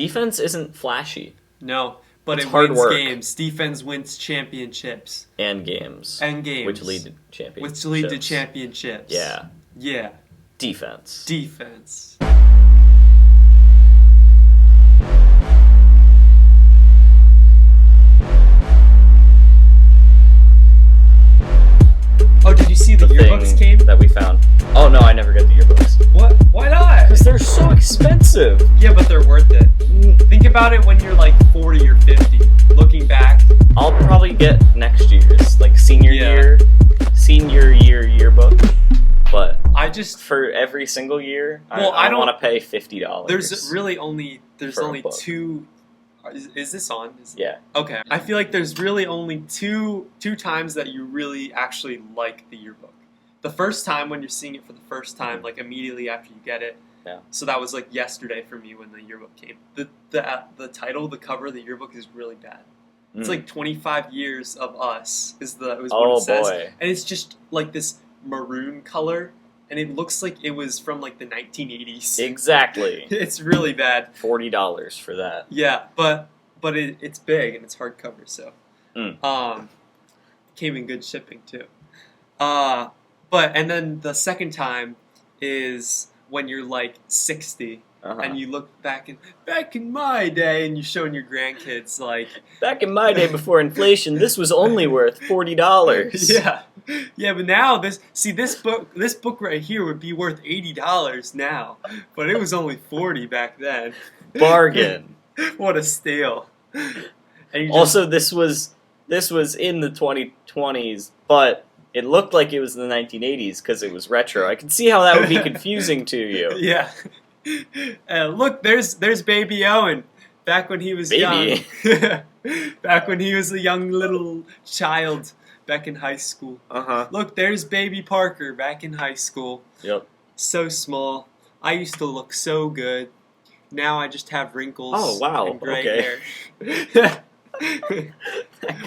Defense isn't flashy. No, but it's it hard wins work. games. Defense wins championships. And games. Which lead to championships. Yeah. Yeah. Defense. Oh, did you see the yearbooks came? That we found. Oh, no, I never get the yearbooks. What? Why not? Because they're so expensive. Yeah, but they're worth it. Think about it when you're like 40 or 50. Looking back. I'll probably get next year's, like senior year yearbook. But for every single year, I don't want to pay $50. There's only two. Is this on? Yeah. Okay. I feel like there's really only two times that you really actually like the yearbook. The first time when you're seeing it for the first time, like immediately after you get it. Yeah. So that was like yesterday for me when the yearbook came. The title, the cover of the yearbook is really bad. It's like 25 years of us is what it says. Boy. And it's just like this maroon color. And it looks like it was from like the 1980s. Exactly. It's really bad. $40 for that. Yeah, but it's big and it's hardcover, so came in good shipping too. And then the second time is when you're like 60 and you look back in my day and you're showing your grandkids like back in my day before inflation, this was only worth $40. Yeah. Yeah, but now this book right here would be worth $80 now, but it was only $40 back then. Bargain. What a steal. Also, this was in the 2020s, but it looked like it was in the 1980s because it was retro. I can see how that would be confusing to you. Yeah. Look, there's baby Owen back when he was young. Back when he was a young little child. Back in high school. Look, there's baby Parker back in high school. Yep. So small. I used to look so good. Now I just have wrinkles. Oh, wow. And gray hair.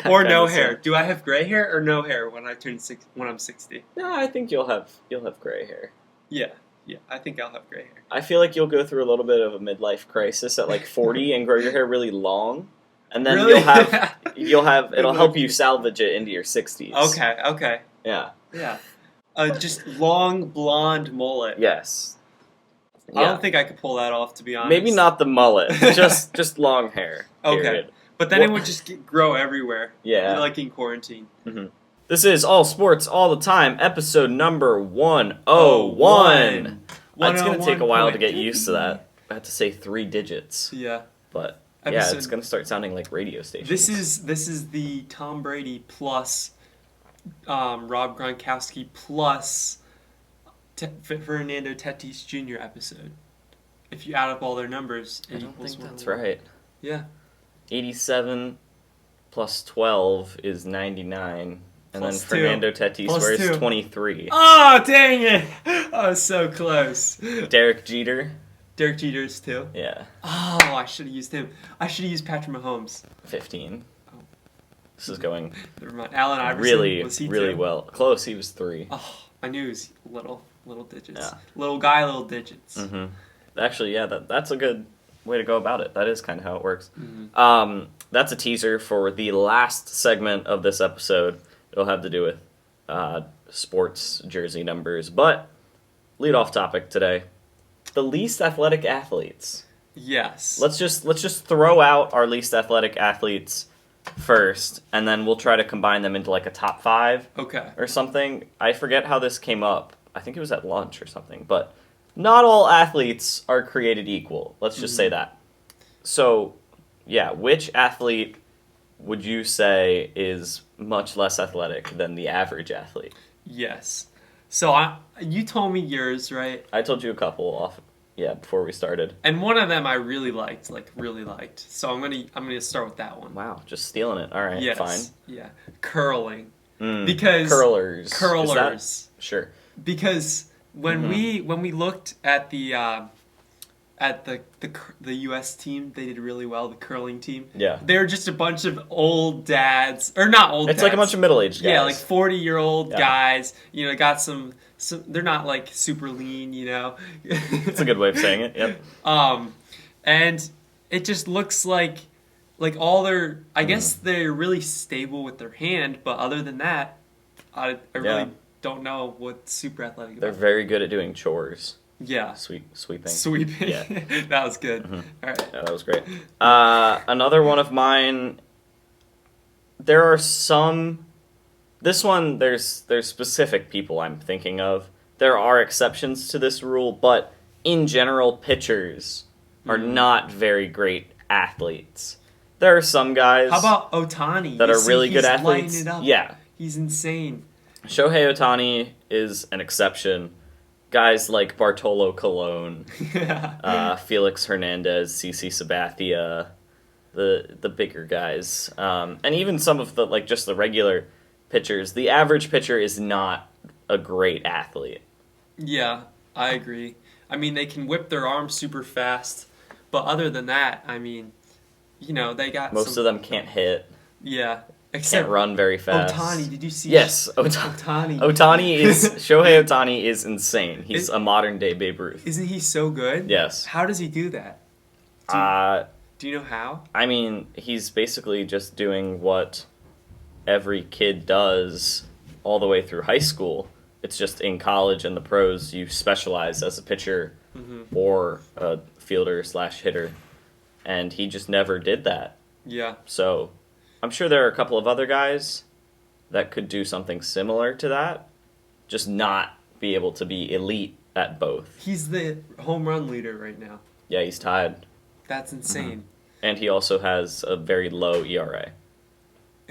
Or no hair. Do I have gray hair or no hair when I'm 60? No, I think you'll have gray hair. Yeah, I think I'll have gray hair. I feel like you'll go through a little bit of a midlife crisis at like 40 and grow your hair really long. And then really? it'll help you salvage it into your 60s. Okay. Yeah. Just long blonde mullet. Yes. Yeah. I don't think I could pull that off, to be honest. Maybe not the mullet, just long hair. Okay. But then it would just grow everywhere. Yeah. Like in quarantine. Mm-hmm. This is All Sports All the Time, episode number 101. It's going to take a while to get used to that. I have to say 3 digits. Yeah. But it's going to start sounding like radio stations. This is the Tom Brady plus Rob Gronkowski plus Fernando Tatis Jr. episode. If you add up all their numbers, I don't think that's right. Yeah. 87 plus 12 is 99. And plus then Fernando Tatis wears 23. Oh, dang it! I was so close. Derek Jeter. Derek Jeter's 2? Yeah. Oh, I should have used him. I should have used Patrick Mahomes. 15. Oh. This is going Never mind. Allen Iverson, was he really 2? well. Close, he was 3. Oh, I knew he was little digits. Yeah. Little guy, little digits. Mm-hmm. Actually, yeah, that's a good way to go about it. That is kind of how it works. Mm-hmm. That's a teaser for the last segment of this episode. It'll have to do with sports jersey numbers. But, lead off topic today. The least athletic athletes. Yes. Let's just throw out our least athletic athletes first, and then we'll try to combine them into like a top 5. Okay. Or something. I forget how this came up. I think it was at lunch or something. But not all athletes are created equal. Let's just say that. So, yeah, which athlete would you say is much less athletic than the average athlete? Yes. So you told me yours, right? I told you a couple before we started. And one of them I really liked. So I'm gonna start with that one. Wow, just stealing it. All right, yes. Fine. Yeah, curling. Because curlers. Sure. Because when we looked at the U.S. team, they did really well. The curling team. Yeah. They're just a bunch of old dads, or not old. It's dads. like a bunch of middle-aged guys. Yeah, like 40-year-old guys. You know, got some. They're not like super lean. You know. That's a good way of saying it. Yep. And it just looks like all their. I guess they're really stable with their hand, but other than that, I really don't know what's super athletic about. They're very good at doing chores. Yeah. Sweeping. Yeah. That was good. Mm-hmm. All right. Yeah, that was great. Another one of mine. There are some. This one, there's specific people I'm thinking of. There are exceptions to this rule, but in general, pitchers are not very great athletes. There are some guys. How about Ohtani? That are really good athletes. It up. Yeah. He's insane. Shohei Ohtani is an exception. Guys like Bartolo Colon, Felix Hernandez, CC Sabathia, the bigger guys, and even some of the just the regular pitchers. The average pitcher is not a great athlete. Yeah, I agree. I mean, they can whip their arms super fast, but other than that, I mean, they got most of them can't hit. Yeah. Except can't run very fast. Ohtani, did you see? Yes, Ohtani. Shohei Ohtani is insane. He's a modern day Babe Ruth. Isn't he so good? Yes. How does he do that? Do you know how? I mean, he's basically just doing what every kid does all the way through high school. It's just in college and the pros, you specialize as a pitcher or a fielder/hitter, and he just never did that. Yeah. So I'm sure there are a couple of other guys that could do something similar to that, just not be able to be elite at both. He's the home run leader right now. Yeah, he's tied. That's insane. And he also has a very low ERA.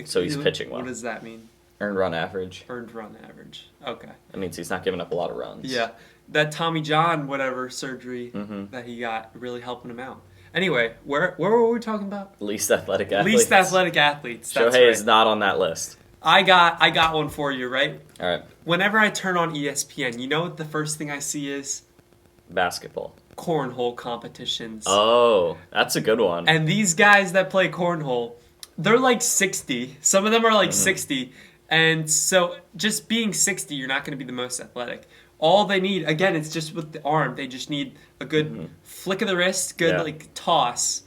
So he's pitching well. What does that mean? Earned run average. Earned run average. Okay. That means he's not giving up a lot of runs. Yeah. That Tommy John surgery that he got really helping him out. Anyway, where were we talking about? Least athletic athletes. Least athletic athletes. That's Shohei right. is not on that list. I got one for you, right? All right. Whenever I turn on ESPN, you know what the first thing I see is? Basketball. Cornhole competitions. Oh, that's a good one. And these guys that play cornhole, they're like 60. Some of them are like 60. And so just being 60, you're not going to be the most athletic. All they need, again, it's just with the arm. They just need a good flick of the wrist, good toss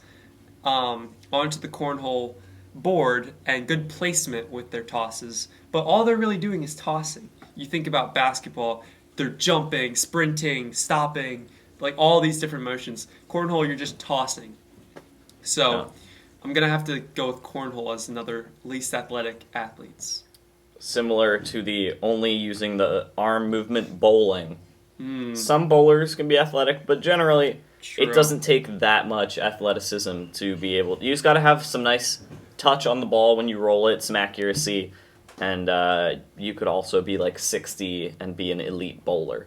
onto the cornhole board, and good placement with their tosses. But all they're really doing is tossing. You think about basketball, they're jumping, sprinting, stopping, like all these different motions. Cornhole, you're just tossing. So I'm going to have to go with cornhole as another least athletic athletes. Similar to the only using the arm movement bowling. Some bowlers can be athletic, but generally it doesn't take that much athleticism to be able. You just got to have some nice touch on the ball when you roll it, some accuracy, and you could also be like 60 and be an elite bowler.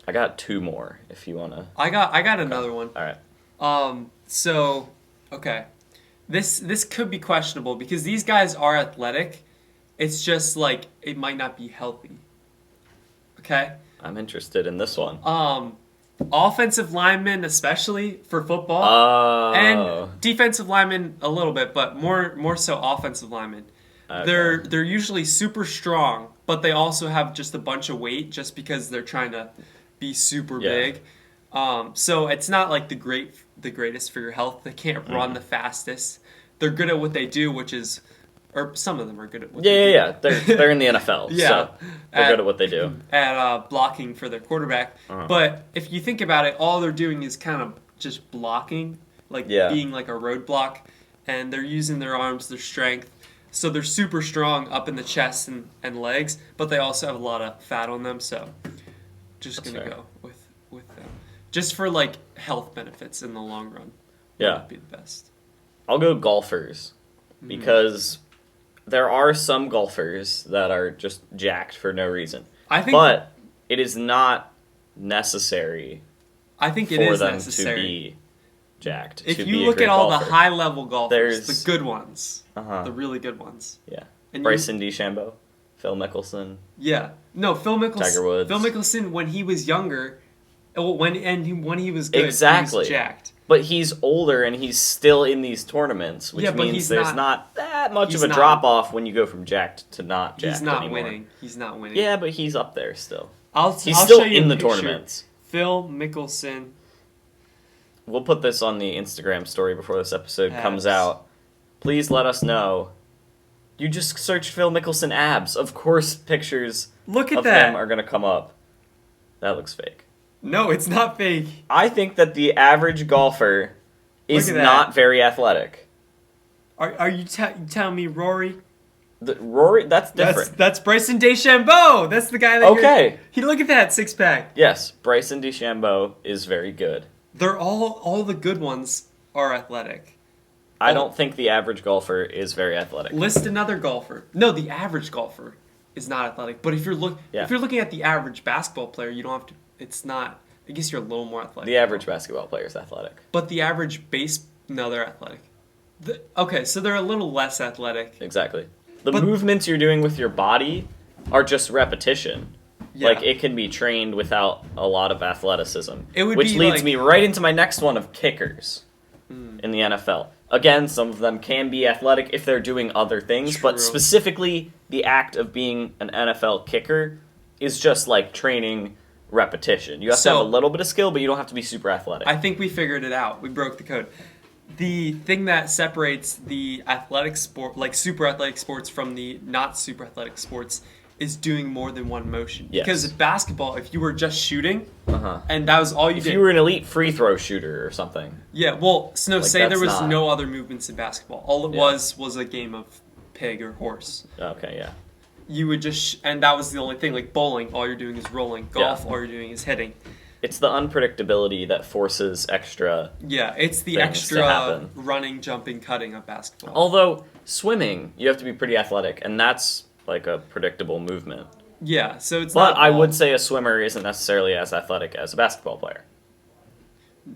I got two more if you wanna. I got another one. All right. So okay, this could be questionable because these guys are athletic. It's just like it might not be healthy. Okay? I'm interested in this one. Offensive linemen, especially for football, and defensive linemen a little bit, but more so offensive linemen. Okay. They're usually super strong, but they also have just a bunch of weight just because they're trying to be super big. So it's not like the greatest for your health. They can't run the fastest. They're good at what they do, which is. Or some of them are good at what they do. Yeah. They're in the NFL, so they're good at what they do. At blocking for their quarterback. But if you think about it, all they're doing is kind of just blocking, being like a roadblock, and they're using their arms, their strength. So they're super strong up in the chest and legs, but they also have a lot of fat on them, so just going to go with them. Just for health benefits in the long run. That would be the best. I'll go golfers, because there are some golfers that are just jacked for no reason. But it is not necessary for them to be jacked. If you look at all the high-level golfers, the good ones, the really good ones. Yeah. And Bryson DeChambeau, Phil Mickelson. Yeah. No, Phil Mickelson. Tiger Woods. Phil Mickelson, when he was younger, when he was good, exactly. he was jacked. But he's older and he's still in these tournaments, which means there's not that much of a drop-off when you go from jacked to not jacked He's not anymore. winning. He's not winning. Yeah, but he's up there still. He's still in the tournaments. Phil Mickelson. we'll put this on the Instagram story before this episode comes out. Please let us know. You just search Phil Mickelson abs. Of course, pictures Look at of that. him are going to come up. That looks fake. No, it's not fake. I think that the average golfer is not very athletic. Are you telling me Rory? Rory? That's different. That's Bryson DeChambeau. That's the guy that Okay. Look at that six-pack. Yes, Bryson DeChambeau is very good. They're all the good ones are athletic. I don't think the average golfer is very athletic. List another golfer. No, the average golfer is not athletic. But if you're looking at the average basketball player, you don't have to. It's not. I guess you're a little more athletic. The average basketball player is athletic. But the average no, they're athletic. Okay, so they're a little less athletic. Exactly. The movements you're doing with your body are just repetition. Yeah. Like, it can be trained without a lot of athleticism. Which leads me right into my next one of kickers in the NFL. Again, some of them can be athletic if they're doing other things, but specifically the act of being an NFL kicker is just like training repetition. You have to have a little bit of skill, but you don't have to be super athletic. I think we figured it out. We broke the code. The thing that separates the athletic sport, like super athletic sports, from the not super athletic sports is doing more than one motion. Yes. Because basketball, if you were just shooting, and that was all you did. If you were an elite free throw shooter or something. Yeah, well, say there was no other movements in basketball. All it was a game of pig or horse. Okay, yeah. You would just, and that was the only thing. Like bowling, all you're doing is rolling. Golf, all you're doing is hitting. It's the unpredictability that forces extra. Yeah, it's the extra running, jumping, cutting of basketball. Although swimming, you have to be pretty athletic, and that's like a predictable movement. Yeah, so it's not. But I would say a swimmer isn't necessarily as athletic as a basketball player.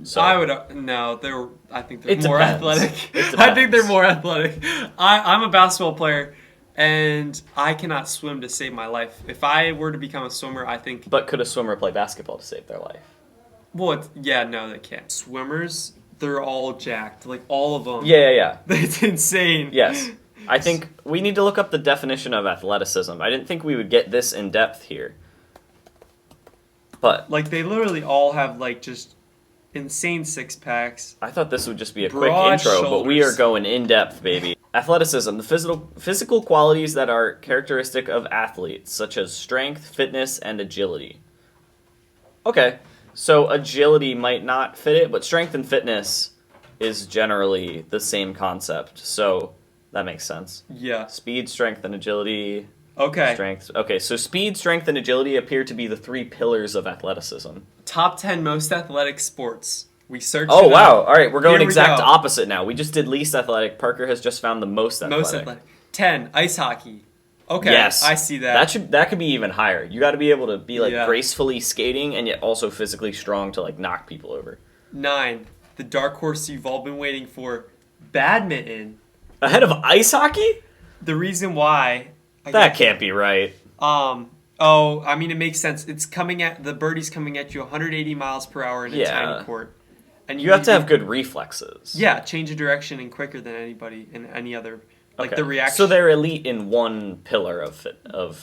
So I would I think they're more athletic. I think they're more athletic. I'm a basketball player, and I cannot swim to save my life. If I were to become a swimmer, I think. But could a swimmer play basketball to save their life? Well, no, they can't. Swimmers, they're all jacked, like all of them. Yeah. It's insane. Yes. I think we need to look up the definition of athleticism. I didn't think we would get this in depth here. But like they literally all have like just insane six packs. I thought this would just be a quick intro, but we are going in depth, baby. Athleticism, the physical qualities that are characteristic of athletes, such as strength, fitness, and agility. Okay, so agility might not fit it, but strength and fitness is generally the same concept. So that makes sense. Yeah. Speed, strength, and agility. Okay. Strength. Okay, so speed, strength, and agility appear to be the three pillars of athleticism. Top 10 most athletic sports. We searched. Oh, wow. All right, we're going exact opposite now. We just did least athletic. Parker has just found the most athletic. Most athletic. 10, ice hockey. Okay, yes. I see that. That could be even higher. You got to be able to be like gracefully skating and yet also physically strong to like knock people over. 9, the dark horse you've all been waiting for, badminton. Ahead of ice hockey? The reason why... That can't be right. I mean, it makes sense. The birdie's coming at you 180 miles per hour in a tiny court. And you have to have good reflexes. Yeah, change of direction and quicker than anybody in any other... Like the reaction. So they're elite in one pillar of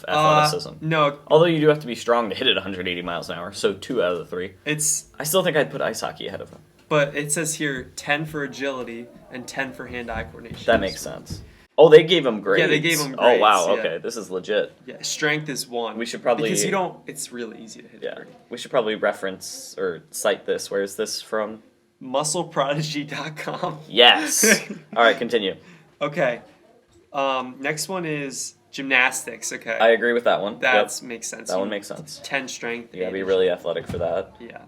athleticism. No. Although you do have to be strong to hit it 180 miles an hour, so 2 out of the 3. I still think I'd put ice hockey ahead of them. But it says here 10 for agility and 10 for hand-eye coordination. That makes sense. Oh, they gave them grades. Yeah, they gave them grades. Oh, wow, okay, this is legit. Yeah, strength is 1. We should probably... Because it's really easy to hit a birdie. We should probably reference or cite this. Where is this from? Muscleprodigy.com. Yes. All right, continue. Okay. Next one is gymnastics. Okay. I agree with that one. That makes sense. That one makes sense. 10 strength. You gotta be really athletic for that. Yeah.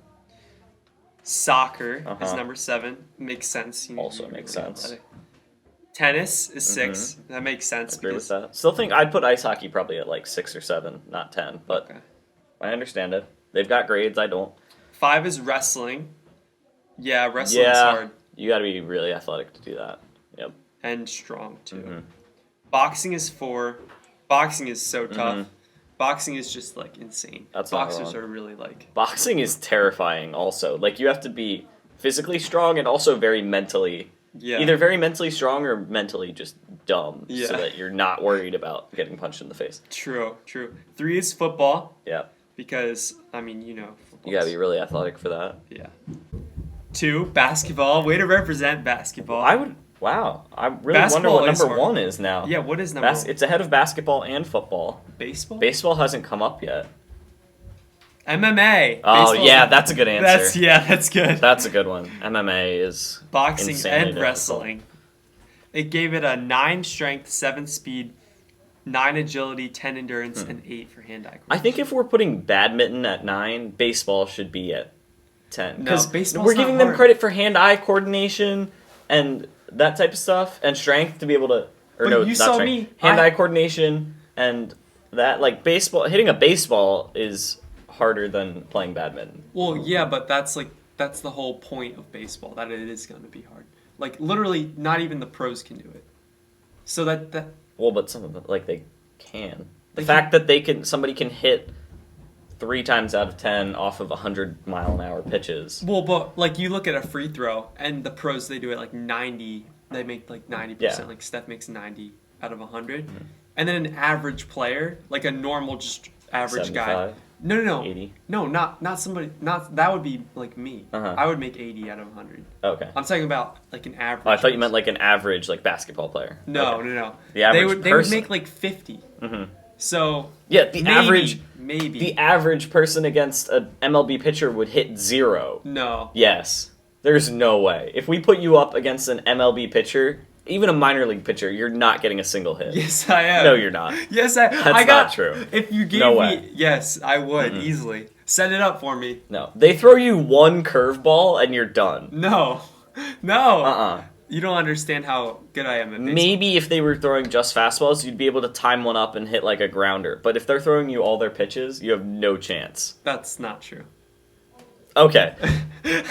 Soccer is number 7. Makes sense. Also makes sense. Athletic. Tennis is 6. That makes sense. I agree with that. Still think I'd put ice hockey probably at like 6 or 7, not 10. But I understand it. They've got grades. I don't. 5 is wrestling. Yeah, wrestling is hard. You gotta be really athletic to do that. Yep. And strong too. Boxing is 4. Boxing is so tough. Boxing is just like insane. Boxers are really like... Boxing is terrifying also. Like you have to be physically strong and also very mentally... Yeah. Either very mentally strong or mentally just dumb so that you're not worried about getting punched in the face. True. 3 is football. Yeah. Because, I mean, football. You gotta be really athletic for that. Yeah. 2, basketball. Way to represent basketball. Wow. I really Basketball wonder what is number hard. 1 is now. Yeah, what is number 1? It's ahead of basketball and football. Baseball? Baseball hasn't come up yet. MMA. Oh, yeah, that's a good answer. That's good. That's a good one. MMA is boxing insanely and wrestling. It gave it a 9 strength, 7 speed, 9 agility, 10 endurance, and 8 for hand-eye coordination. I think if we're putting badminton at 9, baseball should be at 10. No, Because baseball's we're not giving them hard. credit for hand-eye coordination and that type of stuff, and strength to be able to... Or But no, you not saw strength. me. Hand-eye coordination and that, like, baseball... Hitting a baseball is harder than playing badminton. Well, yeah, but that's the whole point of baseball, that it is going to be hard. Like, literally, not even the pros can do it. So that Well, but some of them, like, they can. The They fact that somebody can hit 3 times out of 10 off of 100-mile-an-hour pitches. well, but like you look at a free throw, and the pros they do it like 90. They make like 90%. Yeah. Like Steph makes 90 out of 100, and then an average player, like a normal just average guy. 75? No. 80? No, not somebody. Not that would be like me. Uh-huh. I would make 80 out of 100. Okay. I'm talking about like an average. Oh, I thought you meant like an average like basketball player. No, Okay. no. The average they would person. make like 50. Mhm. So Yeah, the maybe average person against an MLB pitcher would hit 0. no. Yes. There's no way. If we put you up against an MLB pitcher, even a minor league pitcher, you're not getting a single hit. Yes, I am. No, you're not. Yes, That's I got. not true. If you gave No me, way. yes, I would easily set it up for me. No. They throw you one curveball and you're done. No. Uh-uh. You don't understand how good I am at baseball. Maybe if they were throwing just fastballs, you'd be able to time one up and hit like a grounder. But if they're throwing you all their pitches, you have no chance. That's not true. Okay.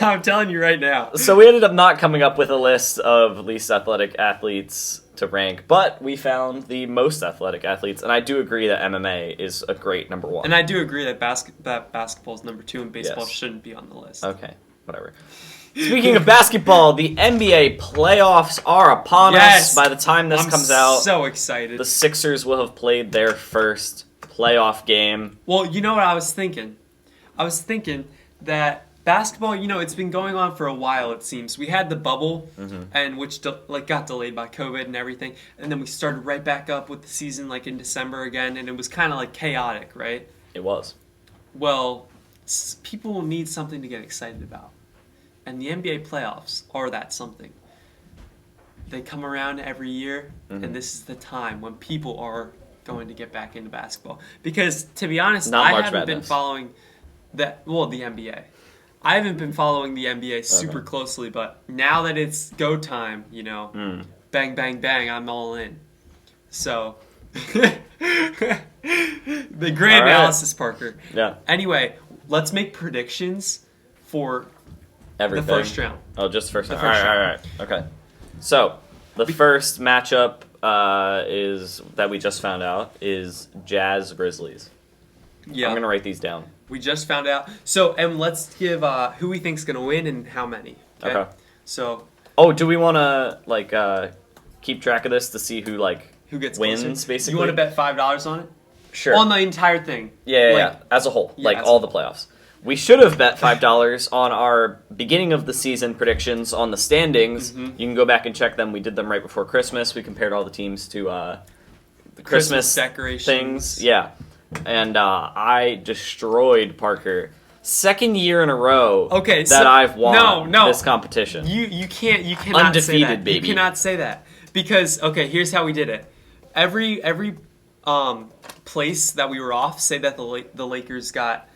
I'm telling you right now. So we ended up not coming up with a list of least athletic athletes to rank, but we found the most athletic athletes, and I do agree that MMA is a great number 1. And I do agree that basketball is number 2 and baseball Yes. shouldn't be on the list. Okay, whatever. Speaking of basketball, the NBA playoffs are upon us. By the time this comes out, so excited. the Sixers will have played their first playoff game. Well, you know what I was thinking? I was thinking that basketball, it's been going on for a while, it seems. We had the bubble, and which got delayed by COVID and everything, and then we started right back up with the season like in December again, and it was kind of like chaotic, right? It was. Well, people will need something to get excited about, and the NBA playoffs are that something. They come around every year, and this is the time when people are going to get back into basketball. Because, to be honest, Not I March haven't been Madness. following the NBA. I haven't been following the NBA super closely, but now that it's go time, bang, bang, bang, I'm all in. So, the great All right. analysis, Parker. Yeah. Anyway, let's make predictions for Everything. the first round. Oh, just first round. The first All right. Okay. So, the first matchup is that we just found out is Jazz Grizzlies. Yeah. I'm going to write these down. We just found out. So, and let's give who we think's going to win and how many. Okay. So, Oh, do we want to keep track of this to see who who gets wins closer? basically? You want to bet $5 on it? Sure. On the entire thing. Yeah, as a whole, Yeah, as all a the playoffs. We should have bet $5 on our beginning of the season predictions on the standings. Mm-hmm. You can go back and check them. We did them right before Christmas. We compared all the teams to the Christmas decorations. things. Yeah, and I destroyed Parker. Second year in a row that I've won this competition. You cannot Undefeated, say that. baby. You cannot say that. Because here's how we did it. Every place that we were off, say that the Lakers got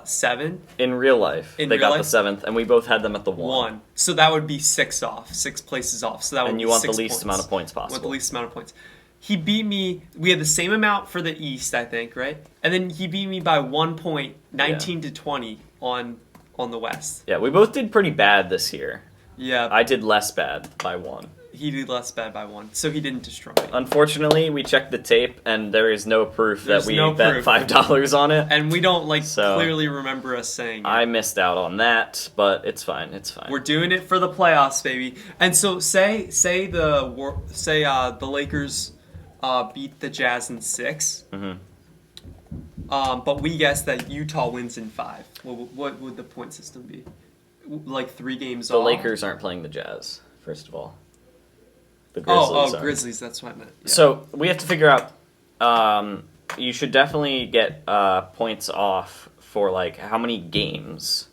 7. In real life, In they real got life? the 7th, and we both had them at the 1. So that would be 6 off. 6 places off. So that would And be you want the 6 least points. amount of points Want possible. the least amount of points. He beat me. We had the same amount for the East, I think, right? And then he beat me by 1 point, 19 to 20 on the West. Yeah, we both did pretty bad this year. Yeah, I did less bad by 1. he did less bad by 1, so he didn't destroy me. Unfortunately, we checked the tape, and there is no proof There's that we no bet proof. $5 on it. And we don't So, clearly remember us saying it. I missed out on that, but it's fine. It's fine. We're doing it for the playoffs, baby. And so say the Lakers beat the Jazz in 6. Mhm. But we guess that Utah wins in 5. What would the point system be? like 3 games The off? Lakers aren't playing the Jazz, first of all. The Grizzlies are. Grizzlies, that's what I meant. Yeah. So we have to figure out, you should definitely get points off for like how many games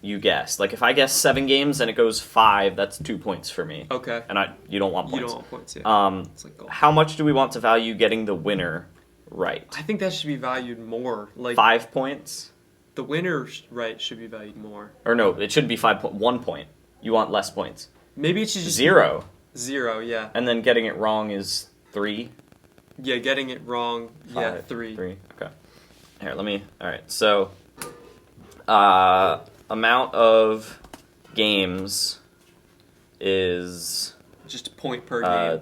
you guessed. Like if I guess 7 games and it goes 5, that's 2 points for me. Okay. And you don't want points. You don't want points, yeah. It's like golf. How much do we want to value getting the winner right? I think that should be valued more. Like 5 points? The winner right should be valued more. Or no, it shouldn't be 1 point. You want less points. Maybe it should just 0. 0, yeah. And then getting it wrong is 3. Yeah, getting it wrong. 5, yeah, 3. 3. Okay. Here, let me. All right. So, amount of games is just a point per game.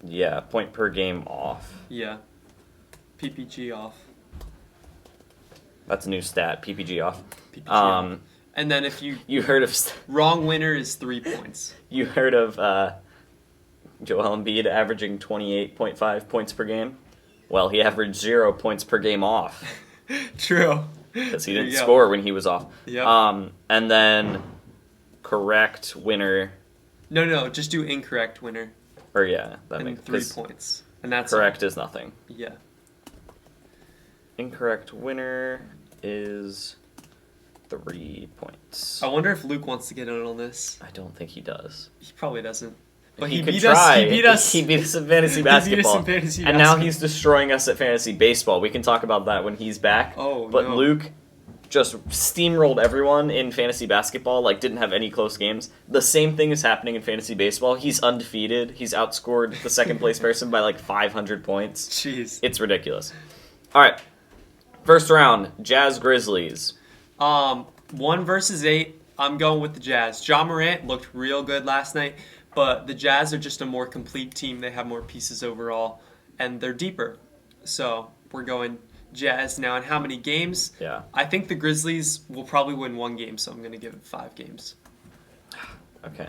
Yeah, point per game off. Yeah. PPG off. That's a new stat. PPG off. PPG off. And then if you heard of wrong winner is 3 points. You heard of Joel Embiid averaging 28.5 points per game? Well, he averaged 0 points per game off. True. Because he didn't score when he was off. Yeah. And then correct winner. No, just do incorrect winner. Or yeah, that and makes 3 points. And that's correct is nothing. Yeah. Incorrect winner is 3 points. I wonder if Luke wants to get in on this. I don't think he does. He probably doesn't. But he beat us. He beat us. He beat us in fantasy basketball. And now he's destroying us at fantasy baseball. We can talk about that when he's back. But no. Luke just steamrolled everyone in fantasy basketball, like didn't have any close games. The same thing is happening in fantasy baseball. He's undefeated. He's outscored the second place person by like 500 points. Jeez. It's ridiculous. All right. First round, Jazz Grizzlies. 1 versus 8. I'm going with the Jazz. Ja Morant looked real good last night, but the Jazz are just a more complete team. They have more pieces overall, and they're deeper. So we're going Jazz now. And how many games? Yeah. I think the Grizzlies will probably win 1 game, so I'm going to give it 5 games. Okay.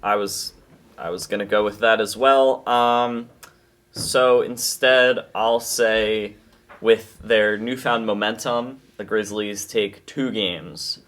I was going to go with that as well. So instead, I'll say with their newfound momentum, the Grizzlies take 2 games.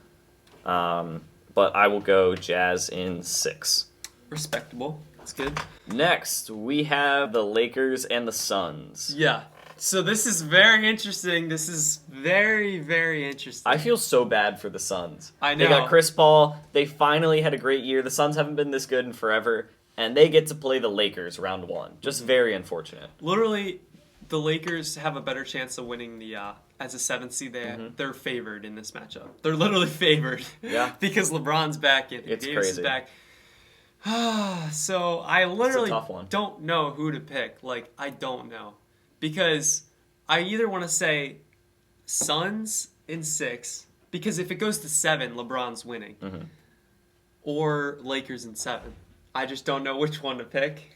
But I will go Jazz in 6. Respectable. That's good. Next, we have the Lakers and the Suns. Yeah. So this is very interesting. This is very, very interesting. I feel so bad for the Suns. I know. They got Chris Paul. They finally had a great year. The Suns haven't been this good in forever. And they get to play the Lakers round 1. Just very unfortunate. Literally, the Lakers have a better chance of winning the as a 7th seed. They're favored in this matchup. They're literally favored. Yeah. Because LeBron's back and it's Davis crazy. is back. So I literally tough one. don't know who to pick. Like, I don't know. Because I either want to say Suns in 6, because if it goes to 7, LeBron's winning. Or Lakers in 7. I just don't know which one to pick.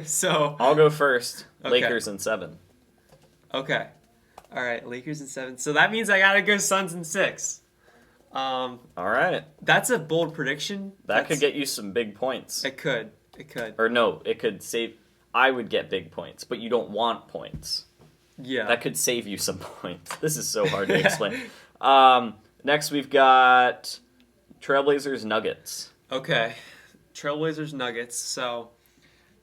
So I'll go first. Okay. Lakers in 7. Okay. All right, Lakers in 7. So that means I gotta go Suns in 6. All right. That's a bold prediction. That could get you some big points. It could. Or no, it could save. I would get big points, but you don't want points. Yeah. That could save you some points. This is so hard to explain. Next, we've got Trailblazers Nuggets. Okay. Trailblazers Nuggets. So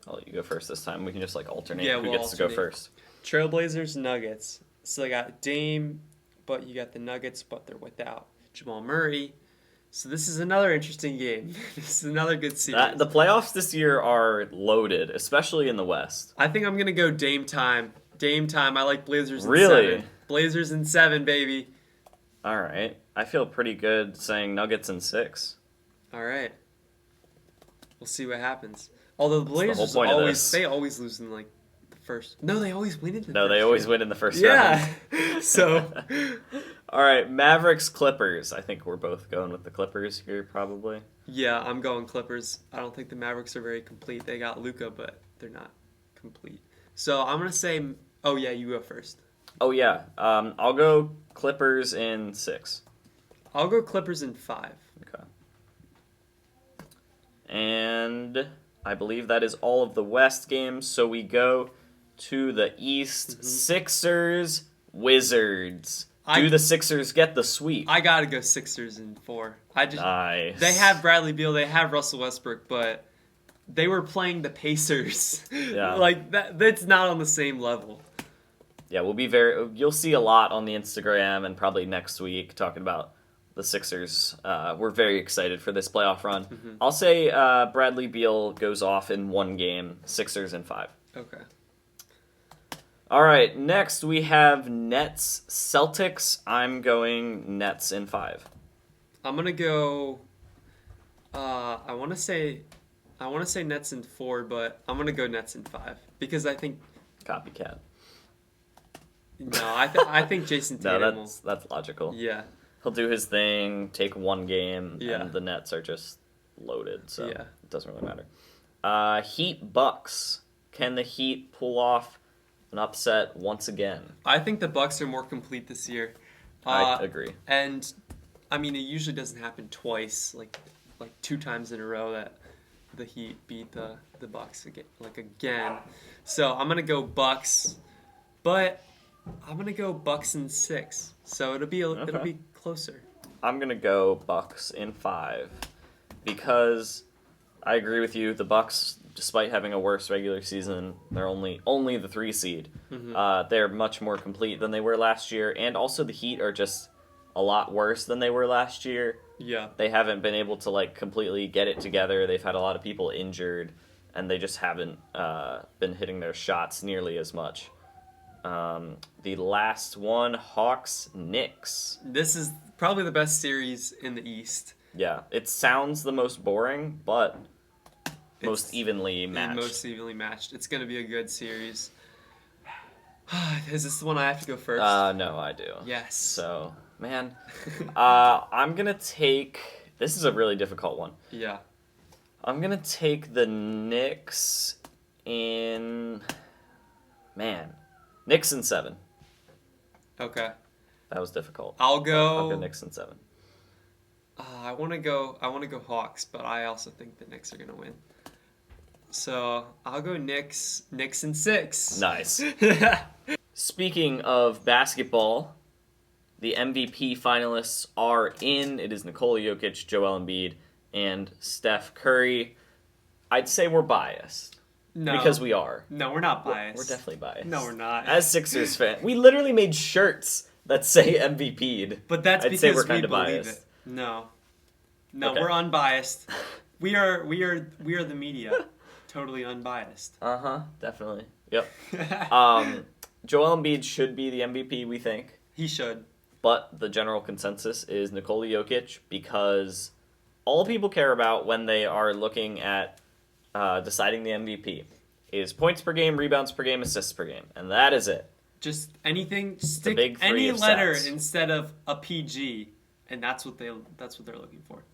I'll let you go first this time. We can just like alternate Yeah, who we'll gets to go alternate. first. Trailblazers Nuggets. So they got Dame, but you got the Nuggets, but they're without Jamal Murray. So this is another interesting game. This is another good series. The playoffs this year are loaded, especially in the West. I think I'm gonna go Dame time. Dame time. I like Blazers in Really? 7. Blazers in 7, baby. All right. I feel pretty good saying Nuggets in 6. All right. We'll see what happens. Although the That's the whole Blazers point of this. they always lose in like the first. No, they always win in the No, first they always round. win in the first round. Yeah. So All right, Mavericks Clippers. I think we're both going with the Clippers here, probably. yeah, I'm going Clippers. I don't think the Mavericks are very complete. They got Luka, but they're not complete. So I'm gonna say. Oh yeah, you go first. Oh yeah, I'll go Clippers in 6. I'll go Clippers in 5. Okay. And I believe that is all of the West games. So we go to the East. Sixers, Wizards. Do the Sixers get the sweep? I gotta go Sixers in 4. Nice. They have Bradley Beal, they have Russell Westbrook, but they were playing the Pacers. Yeah. Like that's not on the same level. Yeah, you'll see a lot on the Instagram and probably next week talking about the Sixers. We're very excited for this playoff run. Mm-hmm. I'll say Bradley Beal goes off in 1 game, Sixers in 5. Okay. All right, next we have Nets Celtics. I'm going Nets in 5. I'm gonna go. I want to say Nets in 4, but I'm gonna go Nets in 5 because I think copycat. No, I think Jason Tatum. No, that's logical. Yeah. He'll do his thing, take 1 game, and the Nets are just loaded, so it doesn't really matter. Heat Bucks. Can the Heat pull off an upset once again? I think the Bucks are more complete this year. I agree. And I mean, it usually doesn't happen twice, like 2 times in a row that the Heat beat the Bucks again. So I'm gonna go Bucks, but I'm gonna go Bucks in 6. So it'll be closer. I'm gonna go Bucks in 5 because I agree with you. The Bucks, despite having a worse regular season, they're only the 3 seed. Mm-hmm. They're much more complete than they were last year, and also the Heat are just a lot worse than they were last year. Yeah, they haven't been able to completely get it together. They've had a lot of people injured, and they just haven't been hitting their shots nearly as much. The last one, Hawks Knicks. This is probably the best series in the East. Yeah, it sounds the most boring, but most evenly matched. Most evenly matched. It's going to be a good series. Is this the one I have to go first? No, I do. Yes. So, man, I'm going to take... This is a really difficult one. Yeah. I'm going to take the Knicks in... Man... Knicks in 7. Okay. That was difficult. I'll go Knicks in 7. I want to go Hawks, but I also think the Knicks are going to win. So, I'll go Knicks in 6. Nice. Speaking of basketball, the MVP finalists are in. It is Nikola Jokic, Joel Embiid, and Steph Curry. I'd say we're biased. No. Because we are. No, we're not biased. We're definitely biased. No, we're not. As Sixers fans, we literally made shirts that say MVP'd. But that's because we're kind of believe biased. it. No, okay. We're unbiased. We are the media, totally unbiased. Definitely. Yep. Joel Embiid should be the MVP. We think he should. But the general consensus is Nikola Jokic because all people care about when they are looking at deciding the MVP is points per game, rebounds per game, assists per game, and that is it. Just anything, stick any letter instead of a PG, and that's what they're looking for.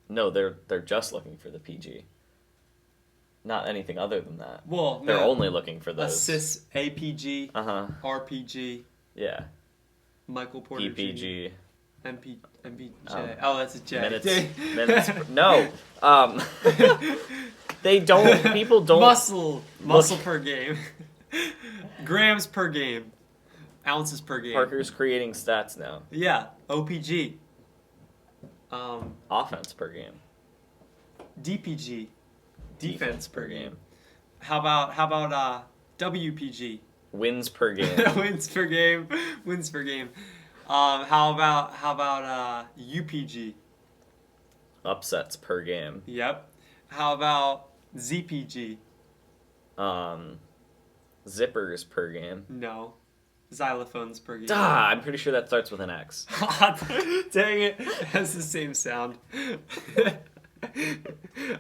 No, they're just looking for the PG. Not anything other than that. Well, they're only looking for those. Assists, APG, RPG. Yeah. Michael Porter PPG. Jr. MPJ. That's a J. Minutes. No. They don't. People don't. Muscle per game. Grams per game. Ounces per game. Parker's creating stats now. Yeah. OPG. Offense per game. DPG. Defense per game. How about WPG? Wins per game. Wins per game. How about UPG? Upsets per game. Yep. How about ZPG? Zippers per game. No. Xylophones per game. I'm pretty sure that starts with an X. Dang it. It has the same sound.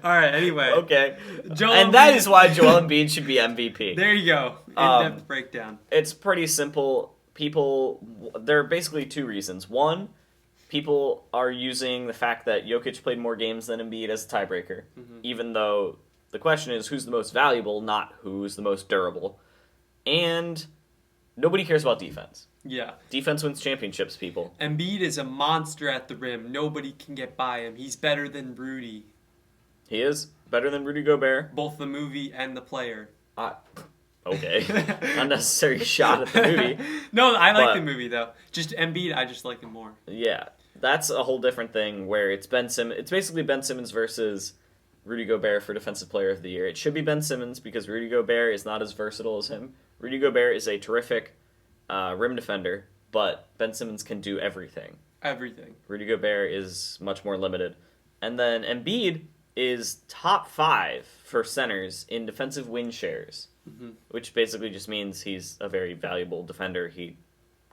Alright, anyway. Okay. That is why Joel Embiid should be MVP. There you go. In-depth breakdown. It's pretty simple. There are basically 2 reasons. One, people are using the fact that Jokic played more games than Embiid as a tiebreaker, even though the question is who's the most valuable, not who's the most durable. And nobody cares about defense. Yeah. Defense wins championships, people. Embiid is a monster at the rim. Nobody can get by him. He's better than Rudy. He is better than Rudy Gobert. Both the movie and the player. Okay. Unnecessary shot at the movie. No, I like the movie, though. Just Embiid, I just like him more. Yeah. That's a whole different thing where it's basically Ben Simmons versus Rudy Gobert for Defensive Player of the Year. It should be Ben Simmons because Rudy Gobert is not as versatile as him. Rudy Gobert is a terrific rim defender, but Ben Simmons can do everything. Everything. Rudy Gobert is much more limited. And then Embiid is top 5 for centers in defensive win shares, which basically just means he's a very valuable defender. He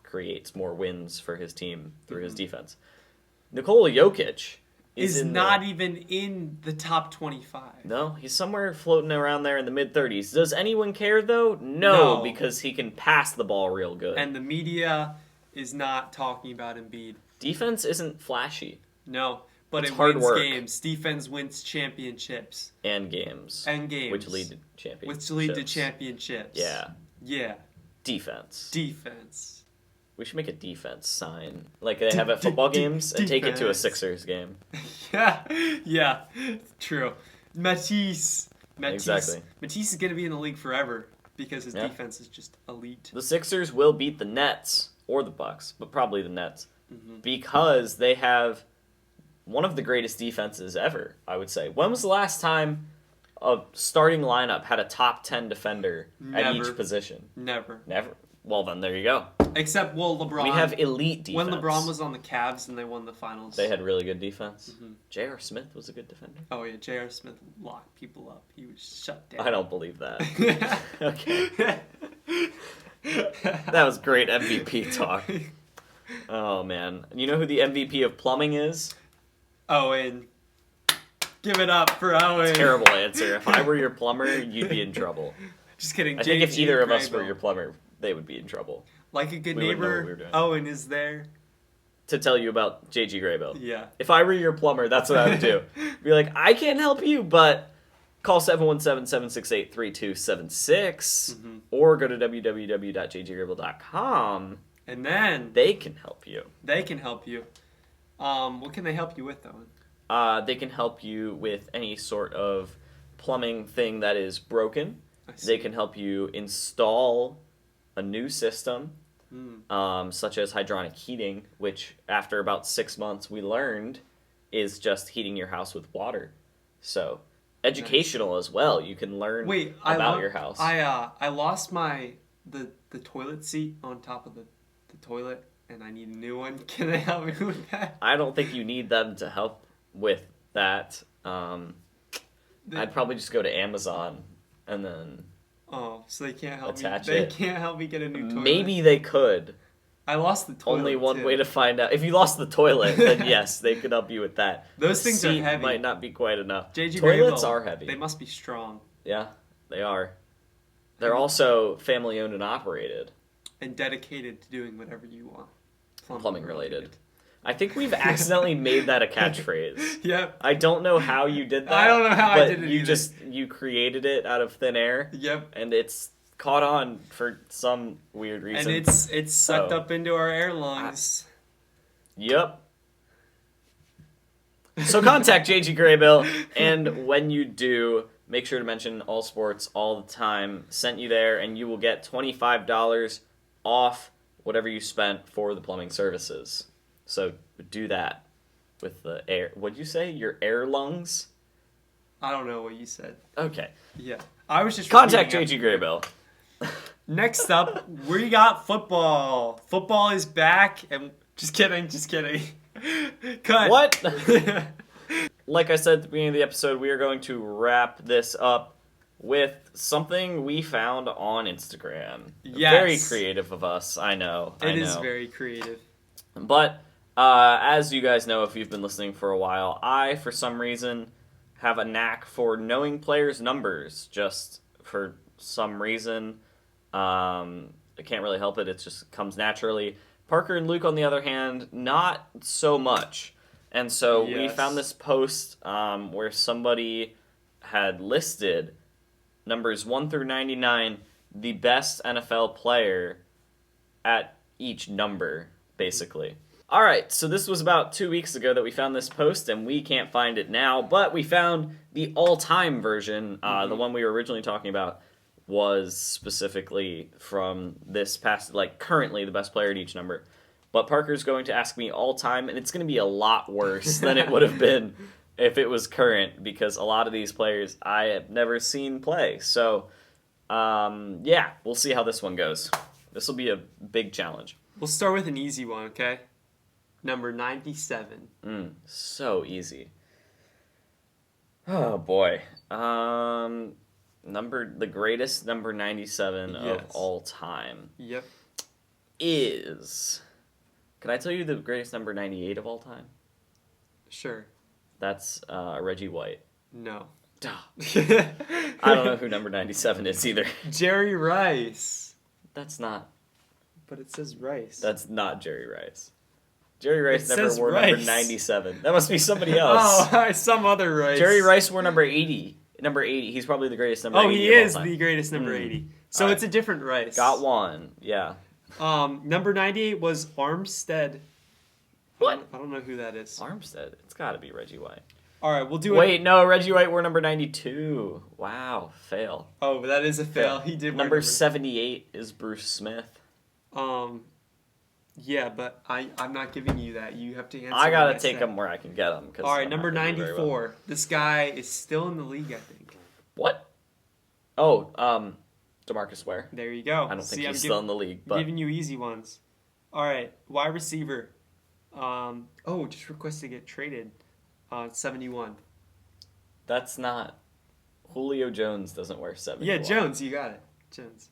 creates more wins for his team through his defense. Nikola Jokic is not even in the top 25. No, he's somewhere floating around there in the mid-30s. Does anyone care, though? No, because he can pass the ball real good. And the media is not talking about Embiid. Defense isn't flashy. No, but it's it hard wins work. games. Defense wins championships. And games. Which lead to championships. Yeah. Yeah. Defense. We should make a defense sign. Like they have at football games and take it to a Sixers game. Yeah. True. Matisse. Exactly. Matisse is going to be in the league forever because his defense is just elite. The Sixers will beat the Nets or the Bucks, but probably the Nets because they have one of the greatest defenses ever, I would say. When was the last time a starting lineup had a top 10 defender at each position? Never. Well, then there you go. Except, LeBron. We have elite defense. When LeBron was on the Cavs and they won the finals. They had really good defense. J.R. Smith was a good defender. Oh, yeah. J.R. Smith locked people up. He was shut down. I don't believe that. Okay. That was great MVP talk. Oh, man. You know who the MVP of plumbing is? Owen. Give it up for Owen. Terrible answer. If I were your plumber, you'd be in trouble. Just kidding. I think if either of us were your plumber, they would be in trouble. Like a good neighbor, Owen is there. To tell you about J.G. Graybill. Yeah. If I were your plumber, that's what I would do. Be like, I can't help you, but call 717-768-3276 or go to www.jggraybill.com. And then they can help you. What can they help you with, Owen? They can help you with any sort of plumbing thing that is broken. They can help you install a new system, such as hydronic heating, which after about 6 months we learned is just heating your house with water. So educational as well. You can learn about your house. I lost the toilet seat on top of the toilet, and I need a new one. Can they help me with that? I don't think you need them to help with that. I'd probably just go to Amazon and then so they can't help attach me. They can't help me get a new toilet. Maybe they could. I lost the toilet. Only one way to find out. If you lost the toilet, then yes, they could help you with that. Those things are heavy. Might not be quite enough. Toilets are heavy. They must be strong. Yeah, they are. They're also family owned and operated. And dedicated to doing whatever you want. Plumbing related. I think we've accidentally made that a catchphrase. Yep. I don't know how you did that. I don't know how I did it either. You created it out of thin air. Yep. And it's caught on for some weird reason. And it's sucked up into our air lungs. Yep. So contact JG Graybill, and when you do, make sure to mention All Sports all the time. Sent you there, and you will get $25 off whatever you spent for the plumbing services. So do that with the air. What'd you say? Your air lungs? I don't know what you said. Okay. Yeah. I was just contact JG Graybill. Next up, we got football. Football is back, and just kidding. Cut. What? Like I said at the beginning of the episode, we are going to wrap this up with something we found on Instagram. Yes. Very creative of us, I know. It is very creative. But as you guys know, if you've been listening for a while, I, for some reason, have a knack for knowing players' numbers. Just for some reason. I can't really help it. It just comes naturally. Parker and Luke, on the other hand, not so much. And so we found this post where somebody had listed numbers 1 through 99, the best NFL player at each number, basically. All right, so this was about 2 weeks ago that we found this post, and we can't find it now, but we found the all-time version, the one we were originally talking about, was specifically from this past, like currently the best player at each number. But Parker's going to ask me all time, and it's going to be a lot worse than it would have been if it was current, because a lot of these players I have never seen play. So, yeah, we'll see how this one goes. This will be a big challenge. We'll start with an easy one, okay? Number 97. So easy. Oh, boy. The greatest number 97 of all time. Yep. Is... Can I tell you the greatest number 98 of all time? Sure. That's Reggie White. No. I don't know who number 97 is either. Jerry Rice. That's not. But it says Rice. That's not Jerry Rice. Jerry Rice It never says wore Rice. number 97. That must be somebody else. Oh, some other Rice. Jerry Rice wore number 80. Number 80. He's probably the greatest number 80 Oh, he of all is time. the greatest number 80. So it's a different Rice. Got one. Yeah. Number 98 was Armstead. What? I don't know who that is. Armstead. It's got to be Reggie White. All right, we'll do it. Wait, no, Reggie White wore number 92. Wow, fail. Oh, that is a fail. He did wear Number 78 is Bruce Smith. Yeah, but I'm not giving you that. You have to answer. I got to take them where I can get them. All right, number 94. Well. This guy is still in the league, I think. What? Oh, DeMarcus Ware. There you go. I don't think he's still in the league. But... giving you easy ones. All right, wide receiver. Just request to get traded. 71. That's not... Julio Jones doesn't wear 71. Yeah, Jones, you got it. Jones.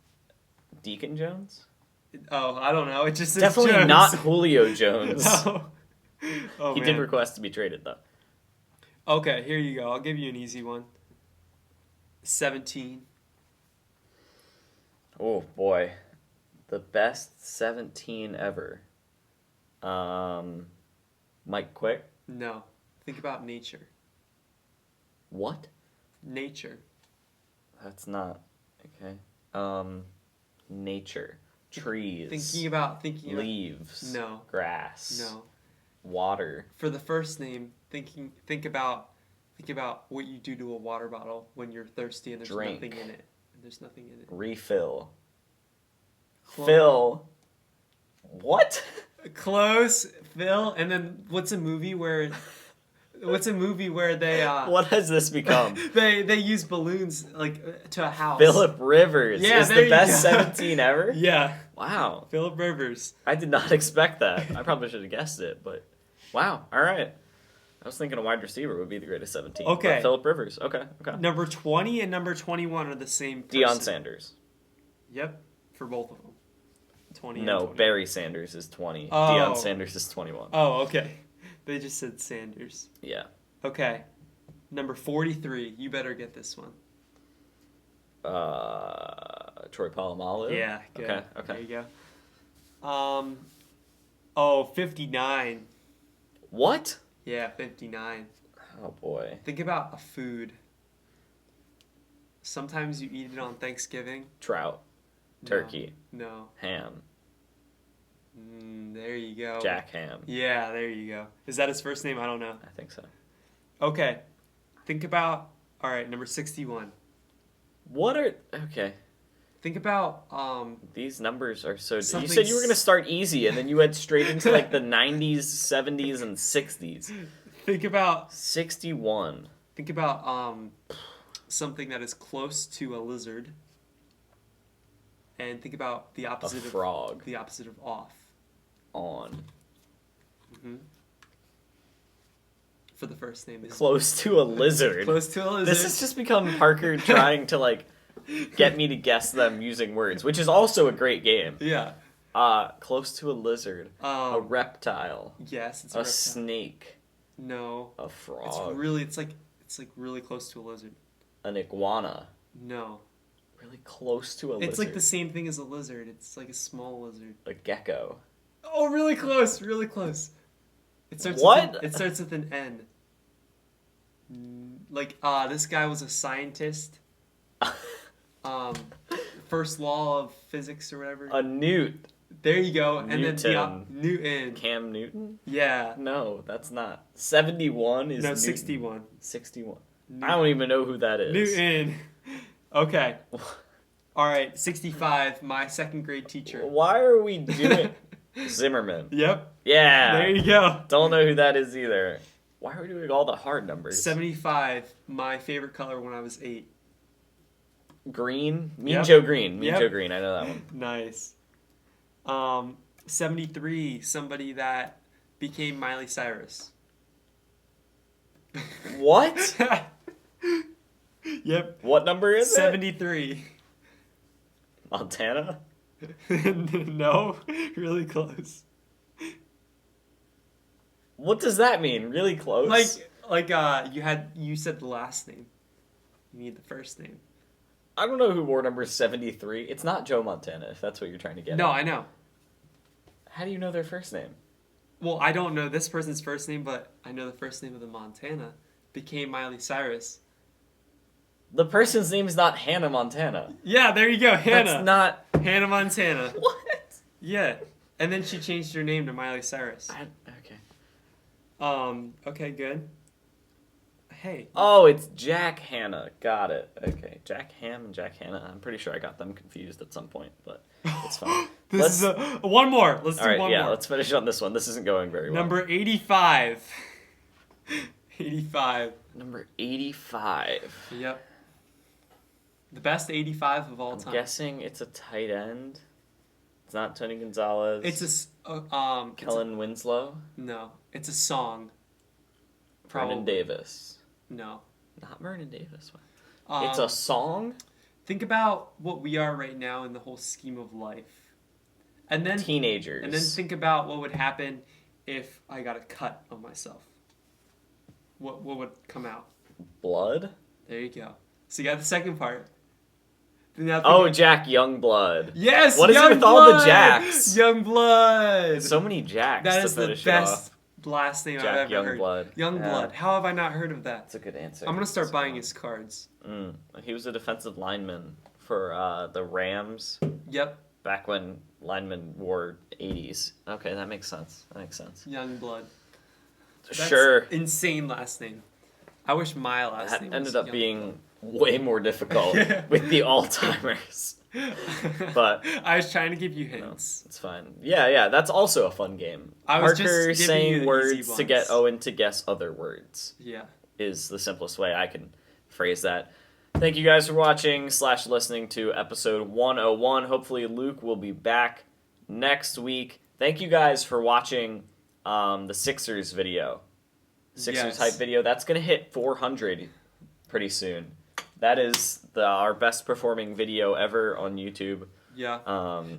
Deacon Jones? Oh, I don't know. It just says Definitely Jones. not Julio Jones. No. Oh, he did request to be traded, though. Okay, here you go. I'll give you an easy one. 17. Oh, boy. The best 17 ever. Mike Quick? No. Think about nature. What? Nature. That's not... Okay. Nature. Trees. Thinking about leaves. No. Grass. No. Water. For the first name, think about what you do to a water bottle when you're thirsty and there's nothing in it. Refill. Fill. What? Close. Fill. And then what's a movie where they what has this become? they use balloons to a house. Phillip Rivers is the best 17 ever? Yeah. Wow. Phillip Rivers. I did not expect that. I probably should have guessed it, but wow. All right. I was thinking a wide receiver would be the greatest 17. Okay. Phillip Rivers. Okay. Number 20 and number 21 are the same person. Dion Sanders. Yep. For both of them. 20 No, and 20. Barry Sanders is 20. Oh. Dion Sanders is 21. Oh, okay. They just said Sanders. Yeah. Okay. Number 43. You better get this one. Troy Polamalu? Yeah, good. Okay. There you go. 59. What? Yeah, 59. Oh, boy. Think about a food. Sometimes you eat it on Thanksgiving. Trout. Turkey. No. Ham. There you go. Jack Ham. Yeah, there you go. Is that his first name? I don't know. I think so. Okay. Think about... All right, number 61. Okay. Think about... These numbers are so... You something said you were going to start easy, and then you went straight into, like, the 90s, 70s, and 60s. Think about... 61. Think about something that is close to a lizard. And think about the opposite A frog. of... The opposite of off. On. Mm-hmm. For the first name. Close to a lizard. Close to a lizard. This has just become Parker trying to, like, get me to guess them using words, which is also a great game. Yeah. Close to a lizard. A reptile. Yes, it's a reptile. snake. No. A frog. It's like really close to a lizard. An iguana. No. Really close to a lizard. It's like the same thing as a lizard. It's like a small lizard. A gecko. Oh, really close. Really close. It starts it starts with an N. This guy was a scientist. First law of physics or whatever. A newt. There you go. Newton. And then Newton. Cam Newton? Yeah. No, that's not. 71 is No, Newton. 61. 61. Newton. I don't even know who that is. Newton. Okay. All right, 65, my second grade teacher. Why are we doing Zimmerman? Yep. Yeah. There you go. Don't know who that is either. Why are we doing all the hard numbers? 75, my favorite color when I was 8. Green? Joe Green. Yep. Joe Green. I know that one. Nice. 73, somebody that became Miley Cyrus. What? Yep. What number is 73. it? Montana? No, really close. What does that mean? Really close? You said the last name. You need the first name. I don't know who wore number 73. It's not Joe Montana, if that's what you're trying to get at. No, I know. How do you know their first name? Well, I don't know this person's first name, but I know the first name of the Montana. Became Miley Cyrus. The person's name is not Hannah Montana. Yeah, there you go, Hannah. That's not... Hannah Montana. What? Yeah. And then she changed her name to Miley Cyrus. Okay. Okay, good. Hey. Oh, it's Jack Hanna. Got it. Okay. Jack Ham and Jack Hanna. I'm pretty sure I got them confused at some point, but it's fine. This is one more. Let's do one more. Yeah, let's finish on this one. This isn't going very well. Number 85. 85. Number 85. Yep. The best 85 of all time. I'm guessing it's a tight end. It's not Tony Gonzalez. It's Kellen Winslow. No, it's a song. Vernon Davis. No. Not Vernon Davis. It's a song? Think about what we are right now in the whole scheme of life. And then teenagers. And then think about what would happen if I got a cut on myself. What would come out? Blood? There you go. So you got the second part. Jack Youngblood. Yes, what is it with all the Jacks? Youngblood. So many Jacks. That to is the best last name Jack I've ever Youngblood. heard. Youngblood. Yeah. How have I not heard of that? That's a good answer. I'm gonna start buying his cards. He was a defensive lineman for the Rams. Yep. Back when linemen wore 80s. Okay, that makes sense. Youngblood. Sure. Insane last name. I wish my last name was ended up being way more difficult with the Alzheimer's. But I was trying to give you hints. No, it's fine. Yeah, that's also a fun game. Parker saying words to get Owen to guess other words. Yeah. Is the simplest way I can phrase that. Thank you guys for watching / listening to episode 101. Hopefully Luke will be back next week. Thank you guys for watching the Sixers video. Sixers hype video. That's going to hit 400 pretty soon. That is our best performing video ever on YouTube. Yeah.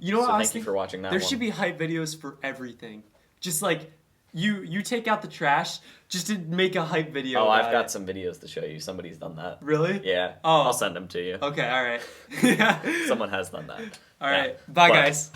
You know what? Thank you for watching that. There should be hype videos for everything. Just like you take out the trash just to make a hype video. Oh, I've got some videos to show you. Somebody's done that. Really? Yeah. Oh. I'll send them to you. Okay. All right. Yeah. Someone has done that. All right. Bye, guys.